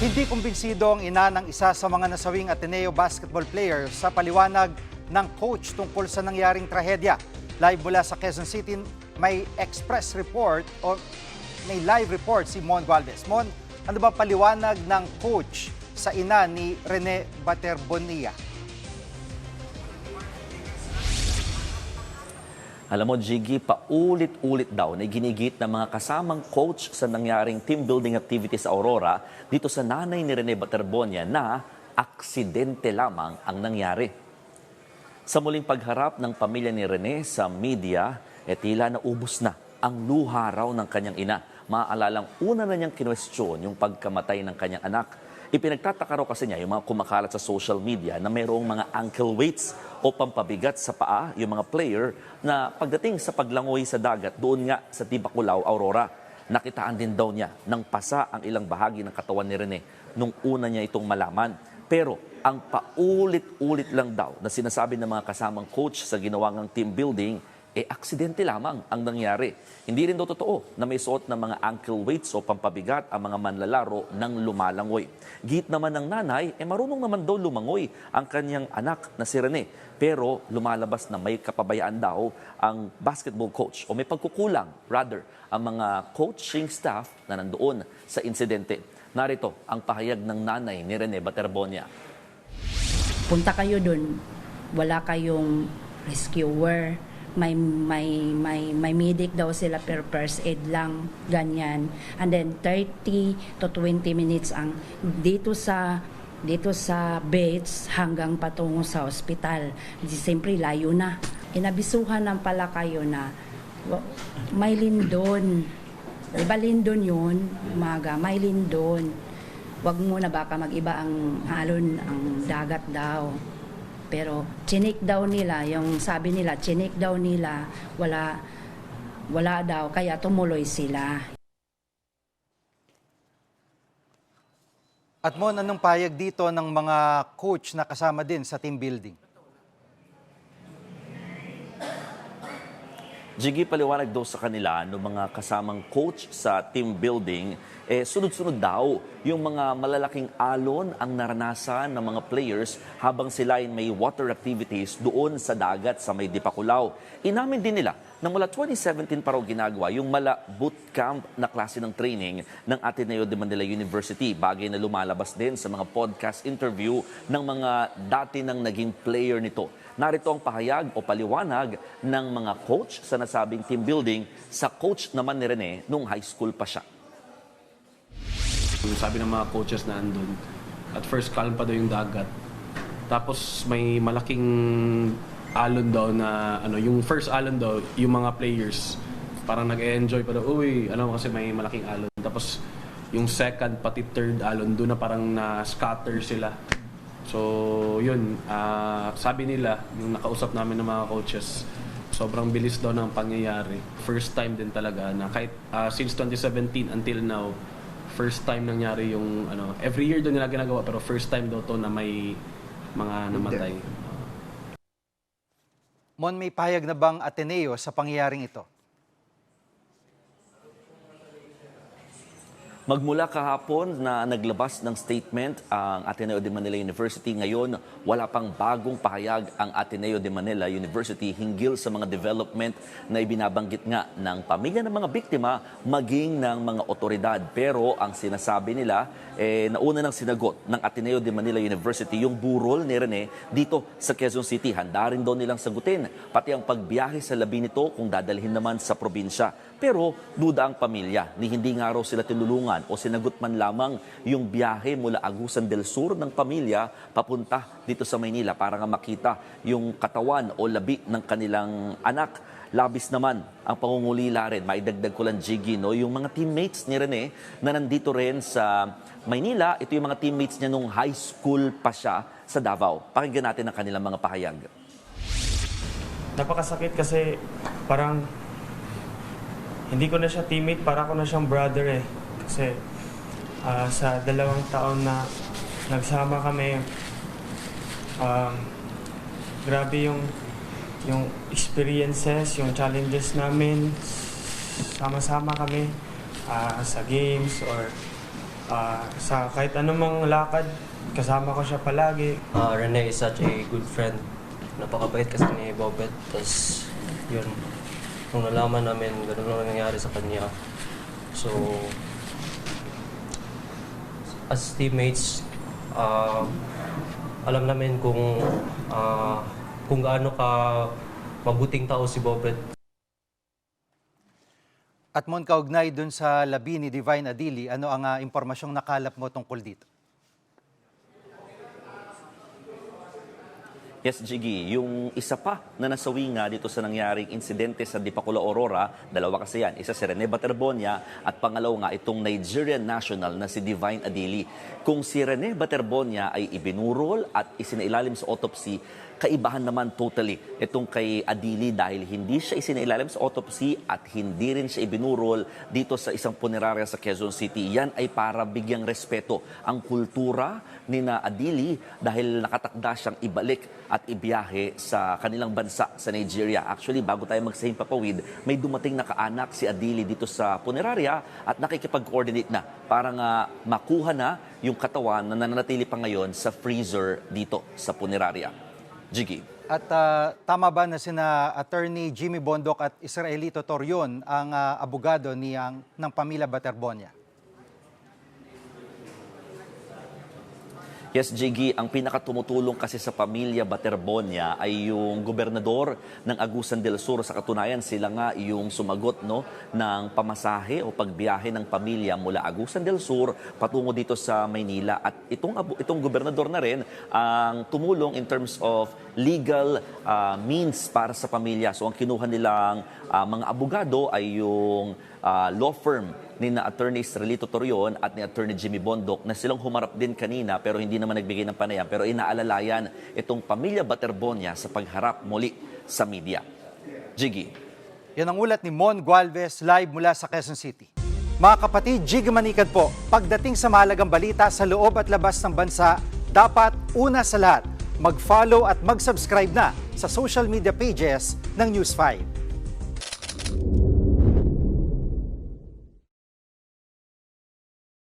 Hindi kumbinsido ang ina ng isa sa mga nasawing Ateneo basketball player sa paliwanag ng coach tungkol sa nangyaring trahedya. Live mula sa Quezon City, may express report o may live report si Mon Valdez. Mon, ano ba paliwanag ng coach sa ina ni Rene Baterbonia? Alam mo, Jiggy, paulit-ulit daw na ginigit ng mga kasamang coach sa nangyaring team building activity sa Aurora dito sa nanay ni Rene Baterbonia na aksidente lamang ang nangyari. Sa muling pagharap ng pamilya ni Rene sa media, tila naubos na ang luha raw ng kanyang ina. Maalalang una na niyang kinwestiyon yung pagkamatay ng kanyang anak. Ipinagtataka raw kasi niya yung mga kumakalat sa social media na mayroong mga ankle weights o pampabigat sa paa yung mga player na pagdating sa paglangoy sa dagat doon nga sa Tibaculao, Aurora. Nakitaan din daw niya ng pasa ang ilang bahagi ng katawan ni Rene nung una niya itong malaman. Pero ang paulit-ulit lang daw na sinasabi ng mga kasamang coach sa ginawang team building, aksidente lamang ang nangyari. Hindi rin daw totoo na may suot ng mga ankle weights o pampabigat ang mga manlalaro ng lumalangoy. Git naman ng nanay, marunong naman daw lumangoy ang kanyang anak na si Rene. Pero lumalabas na may kapabayaan daw ang basketball coach o may pagkukulang, rather, ang mga coaching staff na nandoon sa insidente. Narito ang pahayag ng nanay ni Rene Baterbonia. Punta kayo dun, wala kayong rescuer. May medic daw sila per first aid lang, ganyan. And then 30 to 20 minutes ang dito sa beds hanggang patungo sa ospital. Siyempre layo na. Inabisuhan ng pala kayo na may lindon. Diba lindon yun? Umaga, may lindon. Wag muna baka mag-iba ang alon, ang dagat daw. Pero chinik daw nila, yung sabi nila, chinik daw nila, wala daw, kaya tumuloy sila. At Mon, anong payag dito ng mga coach na kasama din sa team building? Jiggy, paliwanag daw sa kanila ng mga kasamang coach sa team building, sunod-sunod daw yung mga malalaking alon ang naranasan ng mga players habang sila ay may water activities doon sa dagat sa may Tibaculao. Inamin din nila na mula 2017 pa raw ginagawa yung mala bootcamp na klase ng training ng Ateneo de Manila University. Bagay na lumalabas din sa mga podcast interview ng mga dati nang naging player nito. Narito ang pahayag o paliwanag ng mga coach sa nasabing team building sa coach naman ni Rene nung high school pa siya. Sabi ng mga coaches na andun, at first calm pa daw yung dagat. Tapos may malaking alon daw na, yung first alon daw, yung mga players, parang nag-enjoy pa daw, kasi may malaking alon. Tapos yung second pati third alon, doon na parang na-scatter sila. So, yun, sabi nila, yung nakausap namin ng mga coaches, sobrang bilis daw ng pangyayari. First time din talaga na kahit since 2017 until now, first time nangyari yung, every year doon nila ginagawa, pero first time daw to na may mga namatay. Mon, may payag na bang Ateneo sa pangyayaring ito? Magmula kahapon na naglabas ng statement ang Ateneo de Manila University, ngayon wala pang bagong pahayag ang Ateneo de Manila University hinggil sa mga development na ibinabanggit nga ng pamilya ng mga biktima maging ng mga otoridad. Pero ang sinasabi nila, nauna nang sinagot ng Ateneo de Manila University yung burol ni Rene dito sa Quezon City. Handa rin daw nilang sagutin, pati ang pagbiyahe sa labi nito kung dadalhin naman sa probinsya. Pero duda ang pamilya ni hindi nga raw sila tinulungan o sinagot man lamang yung biyahe mula Agusan del Sur ng pamilya papunta dito sa Maynila para nga makita yung katawan o labi ng kanilang anak. Labis naman ang pangungulila rin. Maidagdag ko lang, Jiggy, no? Yung mga teammates ni Rene na nandito rin sa Maynila, ito yung mga teammates niya nung high school pa siya sa Davao. Pakinggan natin ang kanilang mga pahayag. Napakasakit kasi parang hindi ko na siya teammate, para ko na siyang brother eh. Kasi sa 2 taon na nagsama kami, grabe yung experiences, yung challenges namin. Sama-sama kami sa games or Sa kahit anumang lakad, kasama ko siya palagi. Rene is such a good friend. Napakabait kasi ni Bobet. Tapos, yun, nung nalaman namin, ganun lang nangyayari sa kanya. So, as teammates, alam namin kung gaano ka mabuting tao si Bobet. At Mon, kaugnay dun sa labi ni Divine Adili, ano ang impormasyong nakalap mo tungkol dito? Yes, Jiggy, yung isa pa na nasawi nga dito sa nangyaring insidente sa Dipakula Aurora, dalawa kasi yan, isa si Rene Baterbonia at pangalawa nga itong Nigerian national na si Divine Adili. Kung si Rene Baterbonia ay ibinurol at isinailalim sa autopsy, kaibahan naman totally itong kay Adili dahil hindi siya isinailalim sa autopsy at hindi rin siya ibinurol dito sa isang punerarya sa Quezon City. Yan ay para bigyang respeto ang kultura ni na Adili dahil nakatakda siyang ibalik at ibiyahe sa kanilang bansa sa Nigeria. Actually, bago tayo magsahing papawid, may dumating na kaanak si Adili dito sa punerarya at nakikipag-coordinate na para nga makuha na yung katawan na nananatili pa ngayon sa freezer dito sa punerarya. Jiggy. At tama ba na sina Attorney Jimmy Bondok at Israelito Torion ang abogado ng pamilya Baterbonia? Yes, Jiggy, ang pinakatumutulong kasi sa pamilya Baterbonia ay yung gobernador ng Agusan del Sur. Sa katunayan, sila nga yung sumagot ng pamasahe o pagbiyahe ng pamilya mula Agusan del Sur patungo dito sa Maynila. At itong gobernador na rin ang tumulong in terms of legal means para sa pamilya. So ang kinuha nilang mga abogado ay yung law firm ni na Attorney Israelito Torion at ni Attorney Jimmy Bondok na silang humarap din kanina pero hindi naman nagbigay ng panayam pero inaalalayan itong pamilya Baterbonia sa pagharap muli sa media. Jiggy. Yan ang ulat ni Mon Gualvez live mula sa Quezon City. Mga kapatid, Jiggy Manikad po, pagdating sa mahalagang balita sa loob at labas ng bansa, dapat una sa lahat, mag-follow at mag-subscribe na sa social media pages ng News 5.